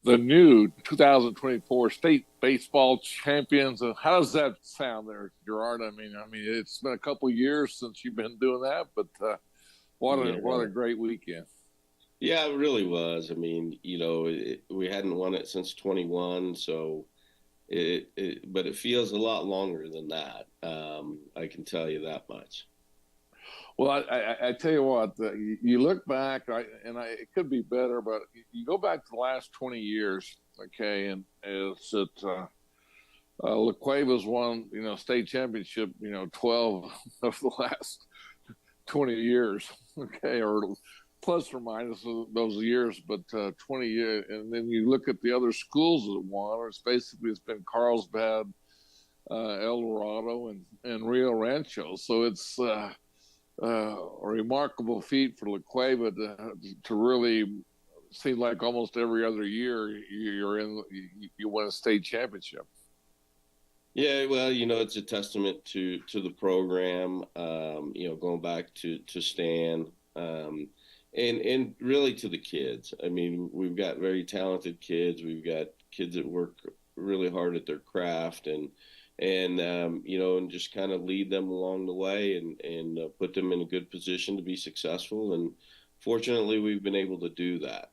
the new 2024 state baseball champions. How does that sound there, Gerard? I mean, it's been a couple years since you've been doing that, but what a Yeah, great weekend. yeah, it really was. I mean, we hadn't won it since 21, so but it feels a lot longer than that. I can tell you that much. Well, I tell you what, you look back, it could be better, but you go back to the last 20 years, okay, and it's that La Cueva's won, state championship, 12 of the last 20 years, okay, or plus or minus those years, but 20 years. And then you look at the other schools that won, it's been Carlsbad, El Dorado, and Rio Rancho. So it's a remarkable feat for La Cueva to really seem like almost every other year you win a state championship. Yeah, well, it's a testament to the program. Going back to Stan, and really to the kids. I mean, we've got very talented kids. We've got kids that work really hard at their craft, and just kind of lead them along the way and put them in a good position to be successful. And fortunately, we've been able to do that.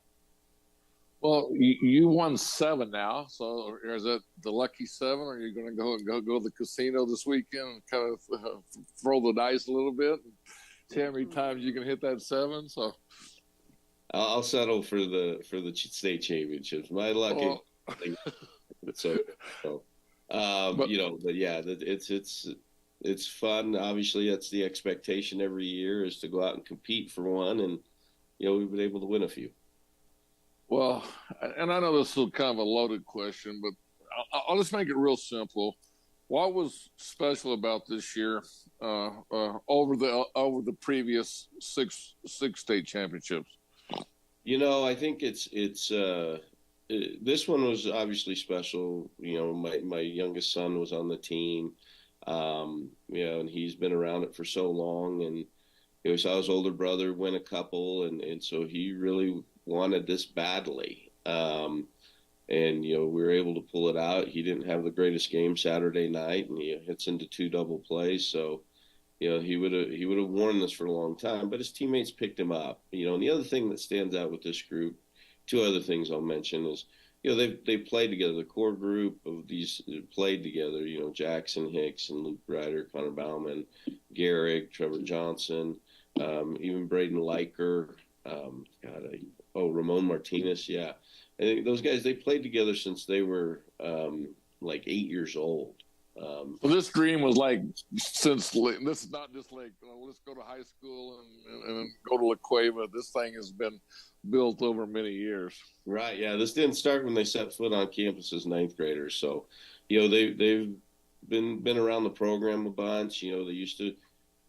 Well, you won seven now, so is it the lucky seven? Or are you going to go to the casino this weekend and kind of throw the dice a little bit and see how many times you can hit that seven? So, I'll settle for the state championships. My luck is well, so. so but but yeah, it's fun. Obviously, that's the expectation every year is to go out and compete for one, and we've been able to win a few. well, and I know this is kind of a loaded question, but I'll just make it real simple. What was special about this year over the previous six state championships? I think this one was obviously special. My youngest son was on the team, and he's been around it for so long, and he saw his older brother win a couple, and so he really wanted this badly. And we were able to pull it out. He didn't have the greatest game Saturday night, and he hits into two double plays. So he would have worn this for a long time, but his teammates picked him up. And the other thing that stands out with this group, two other things I'll mention is, they played together. The core group of these played together. Jackson Hicks and Luke Ryder, Connor Bauman, Garrick, Trevor Johnson, even Braden Liker. Ramon Martinez. Yeah, I think those guys, they played together since they were like 8 years old. Well, this dream was like since this is not just like let's go to high school and go to La Cueva. This thing has been built over many years. Right. Yeah. This didn't start when they set foot on campus as ninth graders. So, they've been around the program a bunch. They used to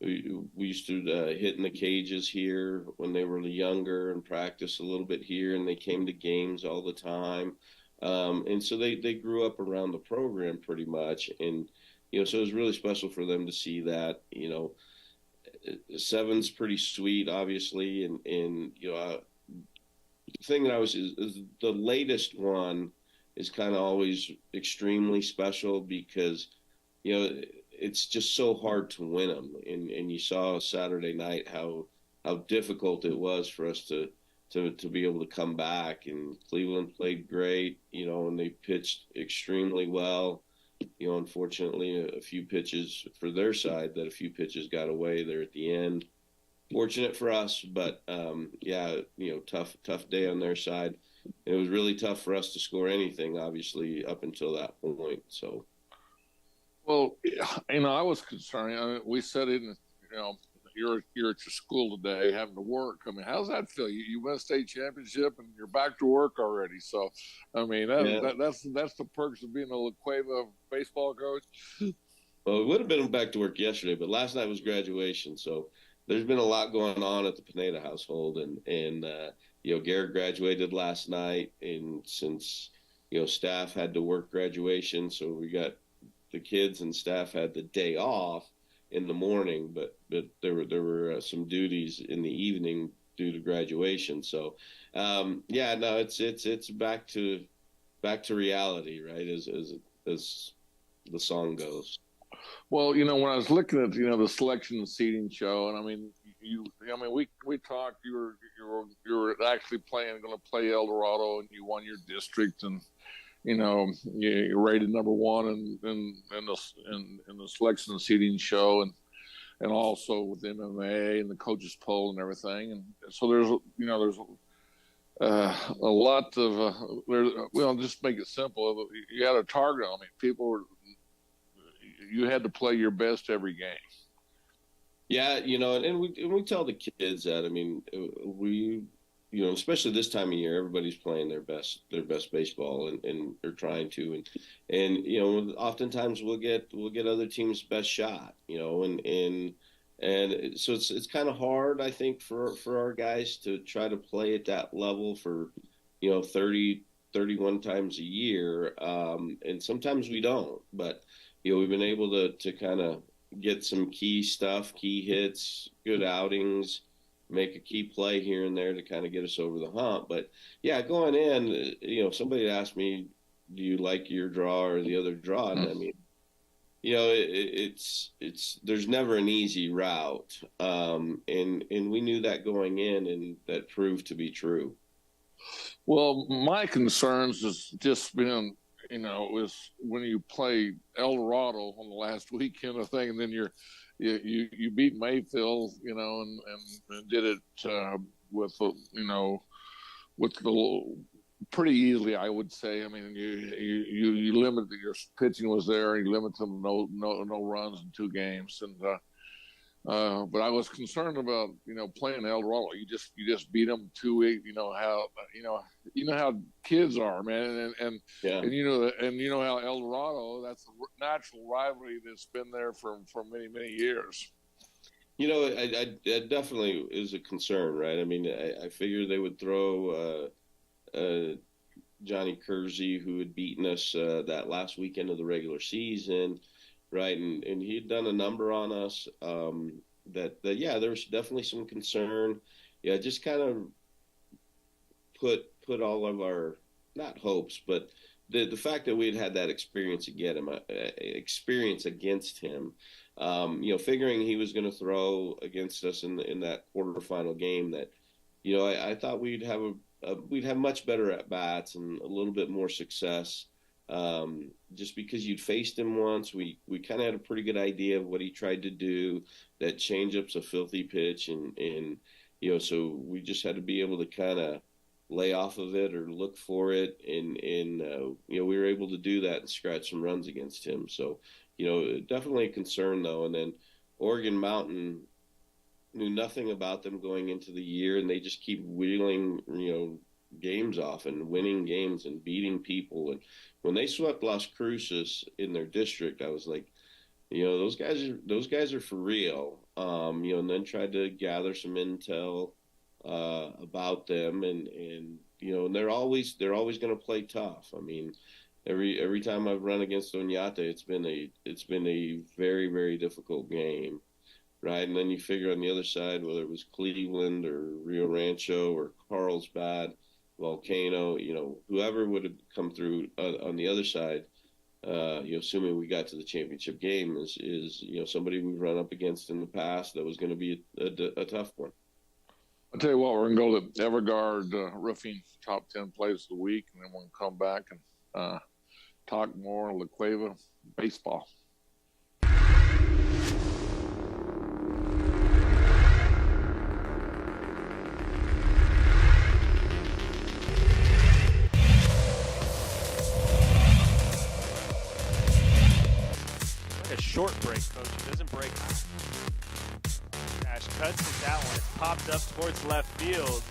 we used to hit in the cages here when they were younger and practice a little bit here, and they came to games all the time. And so they grew up around the program pretty much, and so it was really special for them to see that. Seven's pretty sweet, obviously, and the thing that is the latest one is kind of always extremely special because it's just so hard to win them, and you saw Saturday night how difficult it was for us to be able to come back. And Cleveland played great, and they pitched extremely well. Unfortunately, a few pitches for their side, that a few pitches got away there at the end. Fortunate for us, but yeah, tough day on their side. It was really tough for us to score anything, obviously, up until that point. So, Well, I was concerned. We said it. You're at your school today, having to work. I mean, how's that feel? You win a state championship and you're back to work already. So, I mean, yeah. that's the perks of being a La Cueva baseball coach. Well, we would have been back to work yesterday, but last night was graduation, so there's been a lot going on at the Pineda household, and Garrett graduated last night, and since staff had to work graduation, so we got the kids and staff had the day off in the morning, but there were some duties in the evening due to graduation. So yeah, no, it's back to back to reality, right? As the song goes. Well, when I was looking at the selection and seating show, and I mean, we talked. You were actually going to play El Dorado, and you won your district, and you're rated number one in the selection and seating show, and also with MMA and the coaches poll and everything, and so there's a lot of well, just make it simple. You had a target on me. You had to play your best every game. Yeah, and we tell the kids that. I mean, we, especially this time of year, everybody's playing their best baseball, and they're trying to, and oftentimes we'll get other teams' best shot, and so it's kind of hard, I think, for our guys to try to play at that level for 30, 31 times a year, and sometimes we don't, but we've been able to kind of get some key hits, good outings, make a key play here and there to kind of get us over the hump. But yeah, going in, if somebody asked me, do you like your draw or the other draw? And I mean, it's there's never an easy route. And we knew that going in, and that proved to be true. Well, my concerns has just been, was when you play El Dorado on the last weekend of thing, and then you beat Mayfield, and did it with the pretty easily, I would say. I mean, you limited, your pitching was there, you limited them no runs in 2 games, and but I was concerned about playing El Dorado. You just beat them 2-8. How kids are, man, and yeah. and how El Dorado, that's a natural rivalry that's been there for many years. It definitely is a concern, right? I mean, I figured they would throw Johnny Kersey, who had beaten us that last weekend of the regular season. Right, and he'd done a number on us. Yeah, there was definitely some concern. Yeah, just kind of put all of our, not hopes, but the fact that we'd had that experience against him. Figuring he was going to throw against us in that quarterfinal game. That I thought we'd have much better at bats and a little bit more success. Just because you'd faced him once, we kind of had a pretty good idea of what he tried to do. That changeup's a filthy pitch, and so we just had to be able to kind of lay off of it or look for it, and we were able to do that and scratch some runs against him. So definitely a concern though. And then Oregon Mountain, knew nothing about them going into the year, and they just keep wheeling games off and winning games and beating people. And when they swept Las Cruces in their district, I was like, those guys are for real. And then tried to gather some intel about them, and they're always going to play tough. I mean, every time I've run against Oñate, it's been a very, very difficult game. Right, and then you figure on the other side, whether it was Cleveland or Rio Rancho or Carlsbad, Volcano, whoever would have come through on the other side, assuming we got to the championship game, is somebody we've run up against in the past that was going to be a tough one. I'll tell you what, we're going to go to Evergard Roofing top 10 plays of the week, and then we'll come back and talk more La Cueva baseball. Short break, coach. It doesn't break out. Dash cuts it. That one. It's popped up towards left field.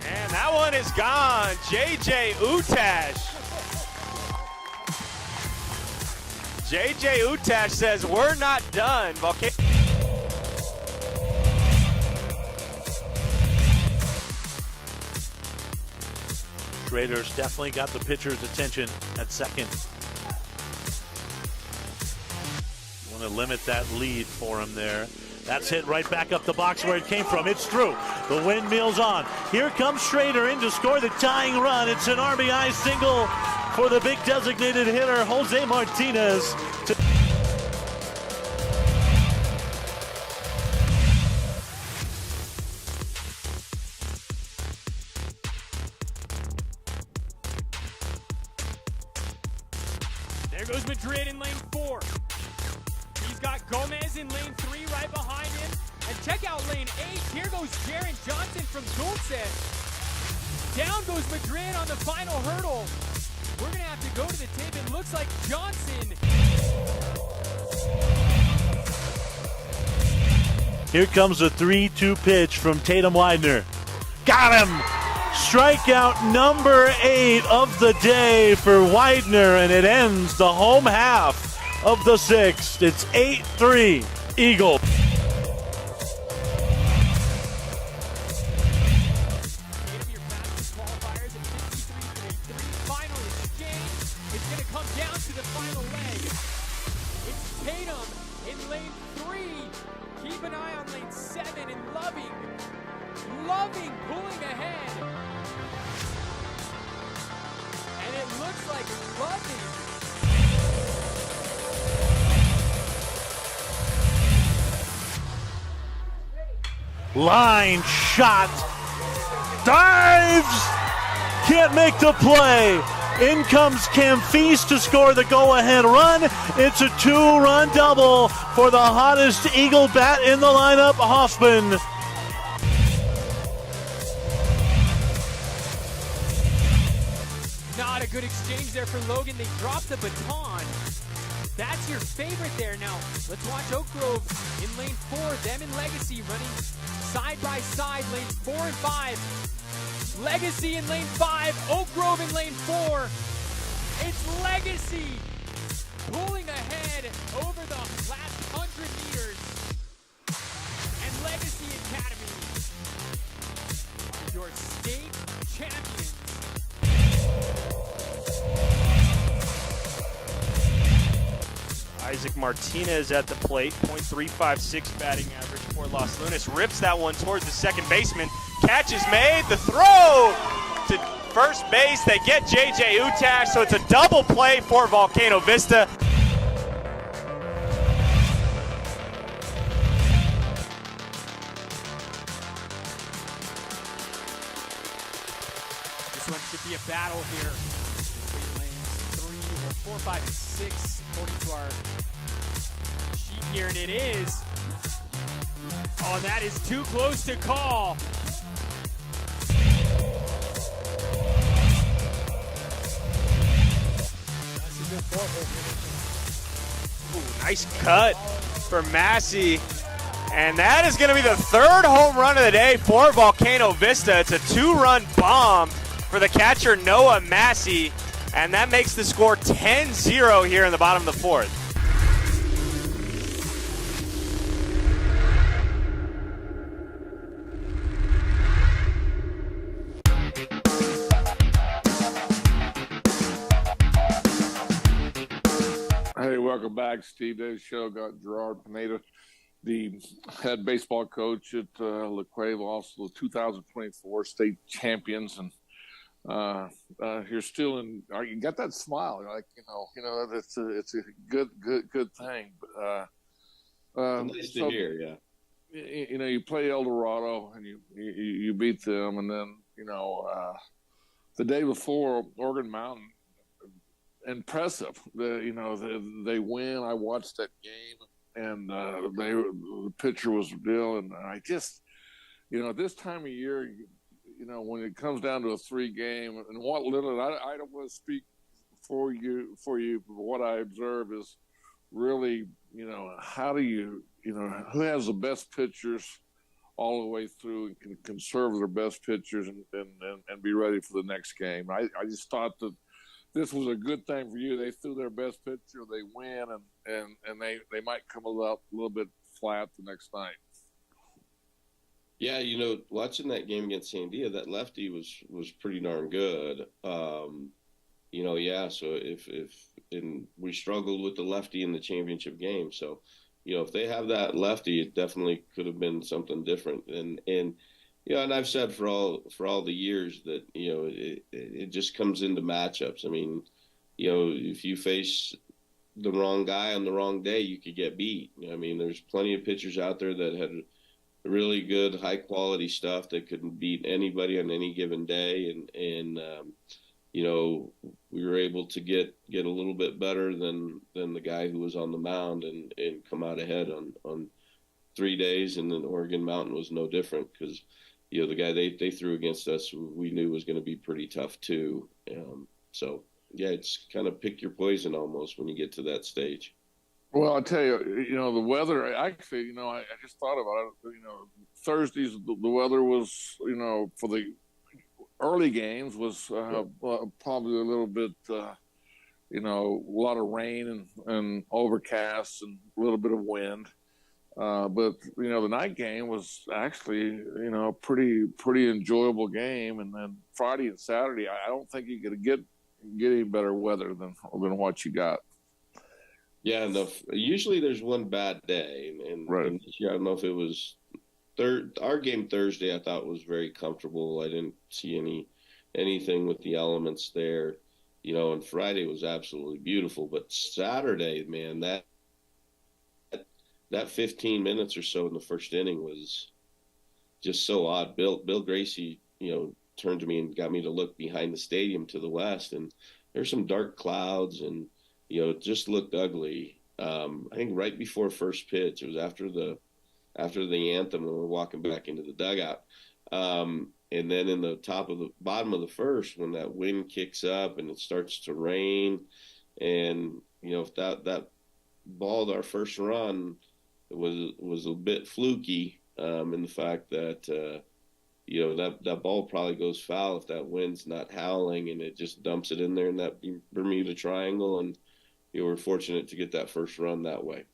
And that one is gone. J.J. Utash. J.J. Utash says, we're not done. Raiders definitely got the pitcher's attention at second. Want to limit that lead for him there. That's hit right back up the box where it came from. It's through. The windmill's on. Here comes Schrader in to score the tying run. It's an RBI single for the big designated hitter, Jose Martinez. There goes Madrid in lane 4. He's got Gomez in lane 3 right behind him. And check out lane 8. Here goes Jaron Johnson from Dulce. Down goes Madrid on the final hurdle. We're going to have to go to the tape. It looks like Johnson. Here comes the 3-2 pitch from Tatum Widener. Got him! Strikeout number 8 of the day for Widener, and it ends the home half of the 6th. It's 8-3 Eagles. Your fastest qualifiers at 53.3. Final exchange. It's going to come down to the final leg. It's Tatum in lane 3. Keep an eye on lane 7 and Loving pulling ahead. And it looks like Loving. Line shot. Dives! Can't make the play. In comes Camphis to score the go-ahead run. It's a 2-run double for the hottest Eagle bat in the lineup, Hoffman. Not a good exchange there for Logan. They dropped the baton. That's your favorite there. Now, let's watch Oak Grove in lane 4. Them and Legacy running side by side, lanes 4 and 5. Legacy in lane 5, Oak Grove in lane 4. It's Legacy pulling ahead over the last 100 meters. And Legacy Academy, your state champions. Isaac Martinez at the plate, .356 batting average for Los Lunas. Rips that one towards the second baseman. Catch is made. The throw to first base. They get J.J. Utash, so it's a double play for Volcano Vista. This one should be a battle here between lanes 3, 4, 5, and 6, according to our sheet here, and it is. Oh, that is too close to call. Ooh, nice cut for Massey. And that is going to be the third home run of the day for Volcano Vista. It's a 2-run bomb for the catcher Noah Massey. And that makes the score 10-0 here in the bottom of the 4th. Hey, welcome back. Steve Davis Show. Got Gerard Pineda, the head baseball coach at La Cueva, also the 2024 state champions. And you're still in. You got that smile, like it's a good thing. Nice to hear, yeah. You play El Dorado and you beat them, and then the day before Oregon Mountain, impressive. They win. I watched that game, and the pitcher was real, and I just this time of year. When it comes down to a 3-game, and what little I don't want to speak for you, but what I observe is really, how do you, who has the best pitchers all the way through and can conserve their best pitchers and be ready for the next game. I just thought that this was a good thing for you. They threw their best pitcher, they win, and they might come up a little bit flat the next night. Yeah, watching that game against Sandia, that lefty was pretty darn good. So if we struggled with the lefty in the championship game, so if they have that lefty, it definitely could have been something different. And and I've said for all the years that it just comes into matchups. I mean, if you face the wrong guy on the wrong day, you could get beat. I mean, there's plenty of pitchers out there that had really good, high quality stuff that couldn't beat anybody on any given day, and we were able to get a little bit better than the guy who was on the mound and come out ahead on 3 days. And then Oregon Mountain was no different, because the guy they threw against us, we knew was going to be pretty tough too. So yeah, it's kind of pick your poison almost when you get to that stage. Well, I'll tell you, the weather, actually, I just thought about it. Thursdays, the weather was, for the early games was probably a little bit, a lot of rain and overcast and a little bit of wind. But the night game was actually, pretty enjoyable game. And then Friday and Saturday, I don't think you could get any better weather than what you got. Yeah, usually there's one bad day, and right. And this year, I don't know if it was our game Thursday. I thought was very comfortable. I didn't see anything with the elements there, and Friday was absolutely beautiful. But Saturday, man, that 15 minutes or so in the first inning was just so odd. Bill Gracie, turned to me and got me to look behind the stadium to the west, and there's some dark clouds, and it just looked ugly. I think right before first pitch, it was after the anthem, when we're walking back into the dugout. And then in the bottom of the first, when that wind kicks up and it starts to rain, and if that ball, our first run, was a bit fluky, in the fact that that ball probably goes foul if that wind's not howling, and it just dumps it in there in that Bermuda Triangle, and we're fortunate to get that first run that way.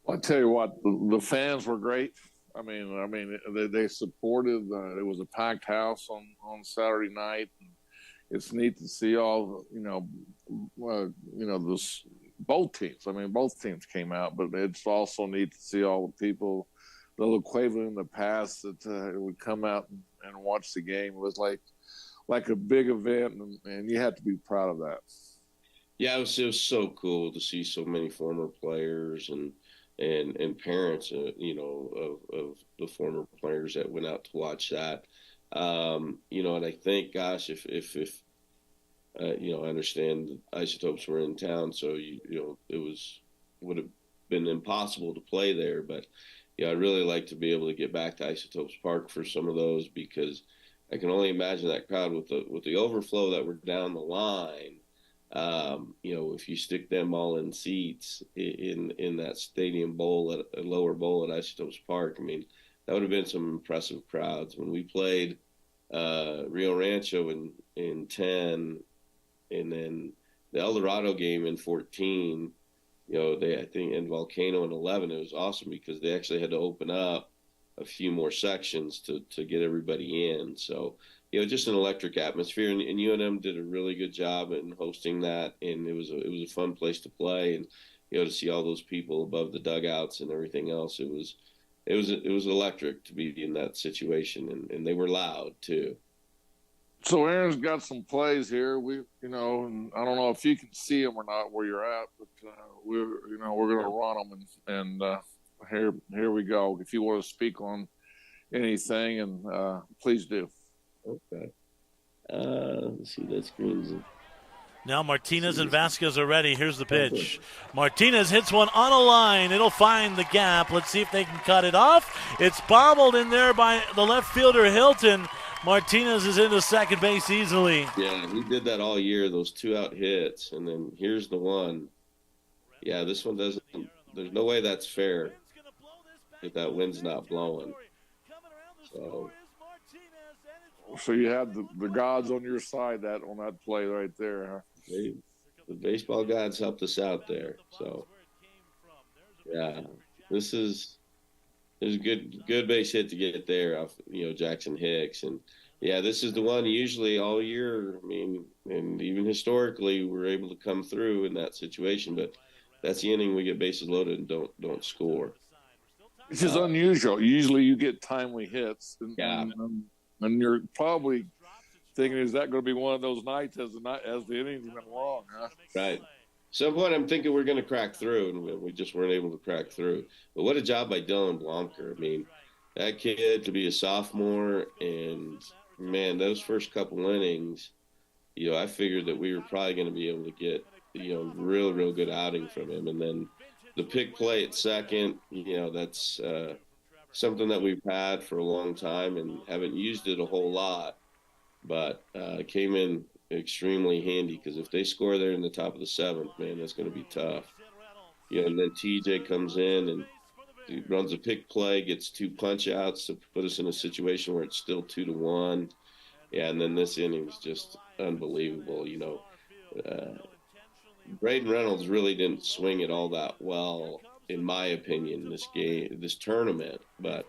Well, I tell you what, the fans were great. I mean, they supported. It was a packed house on Saturday night. It's neat to see all this, both teams. I mean, both teams came out, but it's also neat to see all the people, the little Quavo in the past that would come out and watch the game. It was like a big event, and you had to be proud of that. Yeah, it was so cool to see so many former players and parents, of the former players that went out to watch that. And I think, gosh, if I understand Isotopes were in town, so it would have been impossible to play there. But I'd really like to be able to get back to Isotopes Park for some of those, because I can only imagine that crowd with the overflow that were down the line. If you stick them all in seats in that stadium bowl, at a lower bowl at Isotopes Park, I mean, that would have been some impressive crowds. When we played Rio Rancho in 10, and then the El Dorado game in 14, I think in Volcano in 11, it was awesome because they actually had to open up a few more sections to get everybody in. So, just an electric atmosphere, and UNM did a really good job in hosting that, and it was a fun place to play, and to see all those people above the dugouts and everything else, it was electric to be in that situation, and they were loud too. So Aaron's got some plays here. We, and I don't know if you can see them or not where you're at, but we're going to run them, and here we go. If you want to speak on anything, and please do. Okay. Let's see, that screen's it. Now Martinez and Vasquez are ready. Here's the pitch. Martinez hits one on a line. It'll find the gap. Let's see if they can cut it off. It's bobbled in there by the left fielder, Hilton. Martinez is into second base easily. Yeah, he did that all year, those 2-out hits. And then here's the one. Yeah, this one doesn't – there's no way that's fair if that wind's not blowing. So you had the gods on your side on that play right there, huh? The baseball gods helped us out there. So, yeah, this is a good base hit to get there off, Jackson Hicks. And, yeah, this is the one usually all year. I mean, and even historically, we're able to come through in that situation. But, that's the inning we get bases loaded and don't score. Which is unusual. Usually you get timely hits, Yeah. and you're probably thinking, is that going to be one of those nights as the innings went long, huh? Right. Some point I'm thinking we're going to crack through, and we just weren't able to crack through. But what a job by Dylan Blanker. I mean, that kid to be a sophomore, and man, those first couple innings, I figured that we were probably going to be able to get, real good outing from him. And then the pick play at second, that's something that we've had for a long time and haven't used it a whole lot, but came in extremely handy, because if they score there in the top of the seventh, man, that's going to be tough. And then TJ comes in and he runs a pick play, gets 2 punch outs to put us in a situation where it's still 2-1. Yeah, and then this inning was just unbelievable. Braden Reynolds really didn't swing it all that well, in my opinion, this tournament. But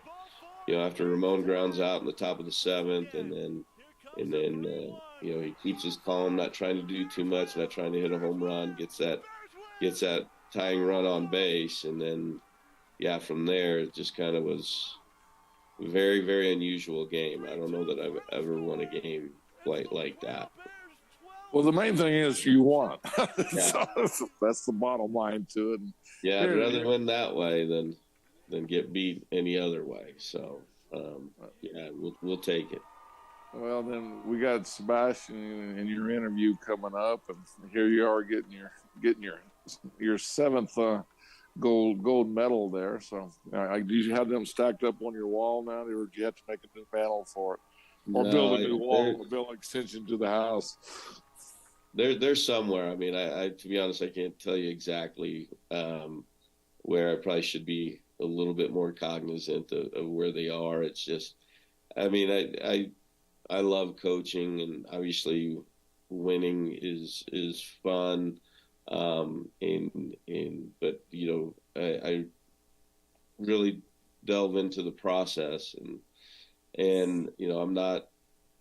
after Ramon grounds out in the top of the seventh, and then he keeps his calm, not trying to do too much, not trying to hit a home run, gets that tying run on base, and then from there it just kind of was a very, very unusual game. I don't know that I've ever won a game quite like that. Well, the main thing is you won. Yeah. So that's the bottom line to it. Yeah, I'd rather win that way than get beat any other way. So, we'll take it. Well, then we got Sebastian in your interview coming up, and here you are getting your seventh gold medal there. So, do you have them stacked up on your wall now, or do you have to make a new panel for it, or build a new wall, or build an extension to the house? They're somewhere. I mean, I to be honest, I can't tell you exactly where. I probably should be a little bit more cognizant of where they are. It's just, I mean, I love coaching, and obviously winning is fun. But I really delve into the process, and I'm not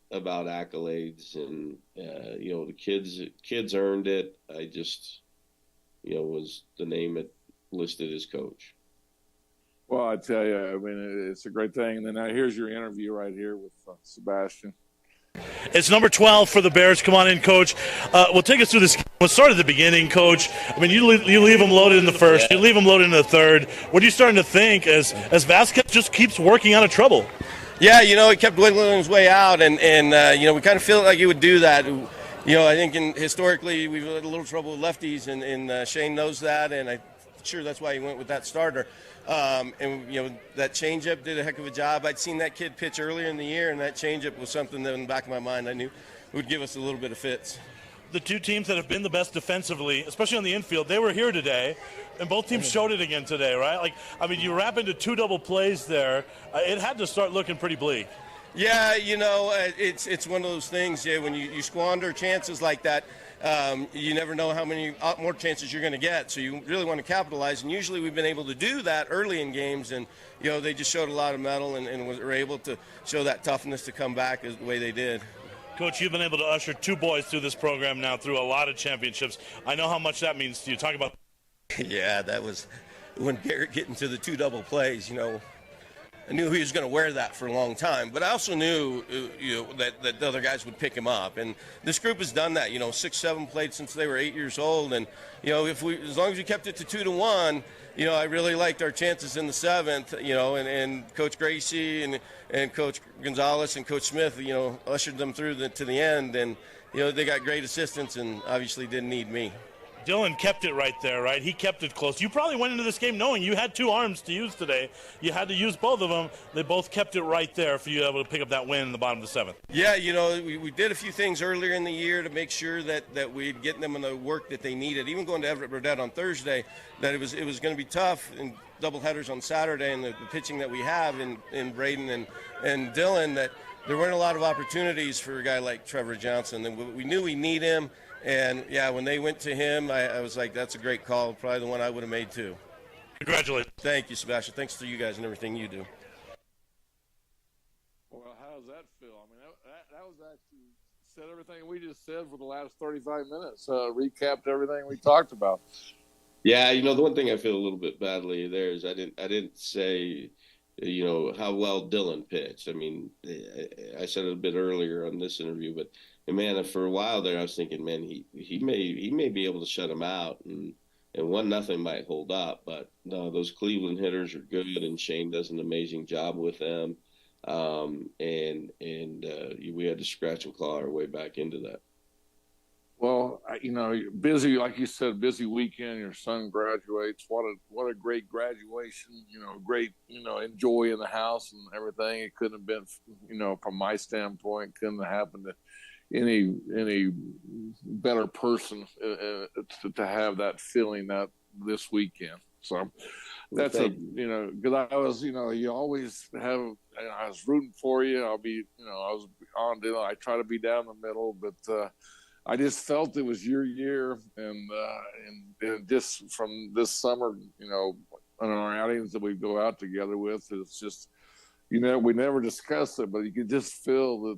about accolades, and the kids earned it. I just was the name listed as coach. Well, I tell you, I mean, it's a great thing. And then now here's your interview right here with Sebastian. It's number 12 for the Bears. Come on in, Coach. Well, take us through this. Let's start at the beginning, Coach. I mean, you leave them loaded in the first. You leave them loaded in the third. What are you starting to think as Vasquez just keeps working out of trouble? Yeah, he kept wiggling his way out, and we kind of feel like he would do that. I think historically we've had a little trouble with lefties, and Shane knows that, and I'm sure that's why he went with that starter. That changeup did a heck of a job. I'd seen that kid pitch earlier in the year, and that changeup was something that in the back of my mind I knew would give us a little bit of fits. The two teams that have been the best defensively, especially on the infield, they were here today, and both teams showed it again today, right? You wrap into 2 double plays there. It had to start looking pretty bleak. Yeah, it's one of those things, when you squander chances like that, you never know how many more chances you're going to get. So you really want to capitalize, and usually we've been able to do that early in games, and they just showed a lot of mettle and were able to show that toughness to come back the way they did. Coach, you've been able to usher 2 boys through this program now, through a lot of championships. I know how much that means to you. Talk about. Yeah, that was when Garrett getting to the 2 double plays. I knew he was going to wear that for a long time, but I also knew that the other guys would pick him up. And this group has done that. 6-7 played since they were 8 years old, and as long as we kept it to 2-1. I really liked our chances in the 7th, and Coach Gracie and Coach Gonzalez and Coach Smith, ushered them through to the end, and, they got great assistance and obviously didn't need me. Dylan kept it right there, right? He kept it close. You probably went into this game knowing you had 2 arms to use today. You had to use both of them. They both kept it right there for you to be able to pick up that win in the bottom of the 7th. Yeah, we did a few things earlier in the year to make sure that we'd get them in the work that they needed. Even going to Everett Burdett on Thursday, that it was going to be tough in double headers on Saturday, and the pitching that we have in Braden and Dylan, that there weren't a lot of opportunities for a guy like Trevor Johnson. And we knew we need him. And, when they went to him, I was like, that's a great call. Probably the one I would have made, too. Congratulations. Thank you, Sebastian. Thanks to you guys and everything you do. Well, how does that feel? I mean, that was actually said everything we just said for the last 35 minutes. Recapped everything we talked about. Yeah, the one thing I feel a little bit badly there is I didn't say, how well Dylan pitched. I mean, I said it a bit earlier on this interview, but man, for a while there, I was thinking, man, he may be able to shut him out, and 1-0 might hold up. But no, those Cleveland hitters are good, and Shane does an amazing job with them. We had to scratch and claw our way back into that. Well, busy, like you said, busy weekend. Your son graduates. What a great graduation. Great, enjoy in the house and everything. It couldn't have been, from my standpoint, couldn't have happened to any better person to have that feeling that this weekend. So that's because I was, you always have. I was rooting for you. I was on. I try to be down the middle, but. I just felt it was your year, and just from this summer, on our outings that we go out together with, it's just, we never discuss it, but you could just feel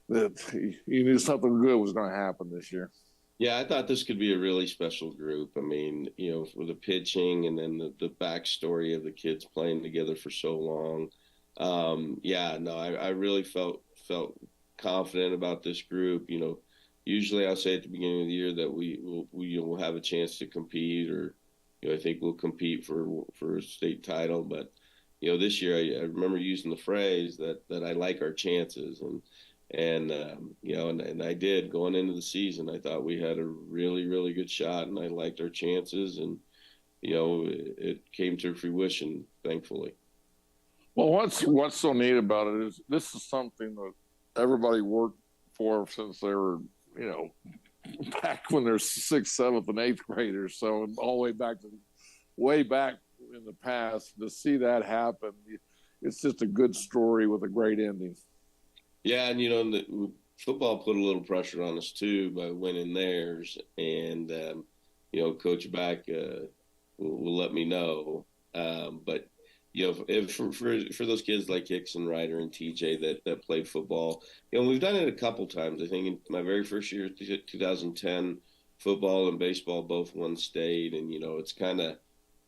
that you knew something good was going to happen this year. Yeah, I thought this could be a really special group. I mean, with the pitching and then the backstory of the kids playing together for so long. I really felt confident about this group. Usually I'll say at the beginning of the year that we will have a chance to compete, or I think we'll compete for a state title. But this year I remember using the phrase that I like our chances, and I did going into the season. I thought we had a really, really good shot, and I liked our chances, and it came to fruition, thankfully. Well, what's so neat about it is this is something that everybody worked for since they were, back when they're 6th, 7th, and 8th graders. So all the way back in the past, to see that happen, it's just a good story with a great ending. Yeah, and the football put a little pressure on us too by winning theirs, and Coach Back will let me know, but. For those kids like Hickson, Ryder, and TJ that played football, we've done it a couple times. I think in my very first year, 2010, football and baseball both won state, and it's kind of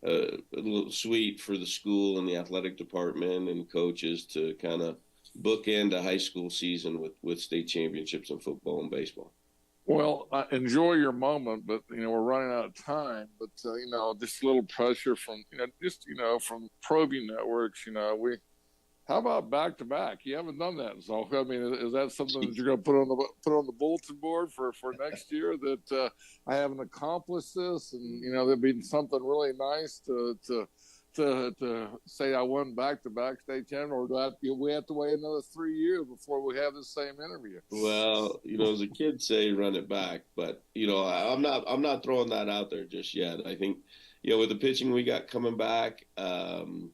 a little sweet for the school and the athletic department and coaches to kind of bookend a high school season with state championships in football and baseball. Well, enjoy your moment, but we're running out of time. But just a little pressure from from Probing Networks. How about back to back? You haven't done that, so I mean, is that something that you're going to put on the bulletin board for next year? That I haven't accomplished this, and there'd be something really nice to say I won back-to-back state champion, or we have to wait another 3 years before we have the same interview? Well, as the kids say, run it back, but I'm not throwing that out there just yet. I think with the pitching we got coming back, and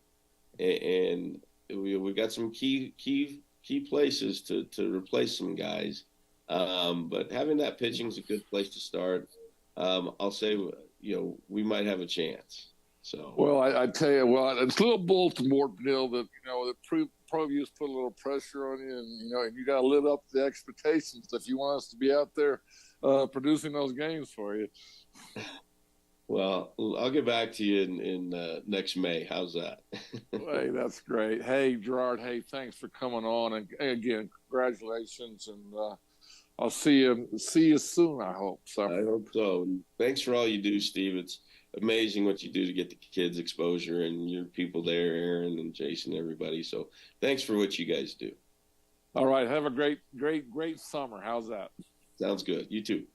we got some key places to replace some guys, but having that pitching is a good place to start. I'll say we might have a chance. So well, I tell you what, it's a little Baltimore deal that that Proview's put a little pressure on you, and you got to live up to the expectations if you want us to be out there producing those games for you. Well, I'll get back to you in next May. How's that? Hey, that's great. Hey, Gerard. Hey, thanks for coming on, and again, congratulations, and I'll see you soon. I hope so. I hope so. And thanks for all you do, Steve. It's amazing what you do to get the kids exposure, and your people there, Aaron and Jason, everybody. So thanks for what you guys do. All right. Have a great summer. How's that? Sounds good. You too.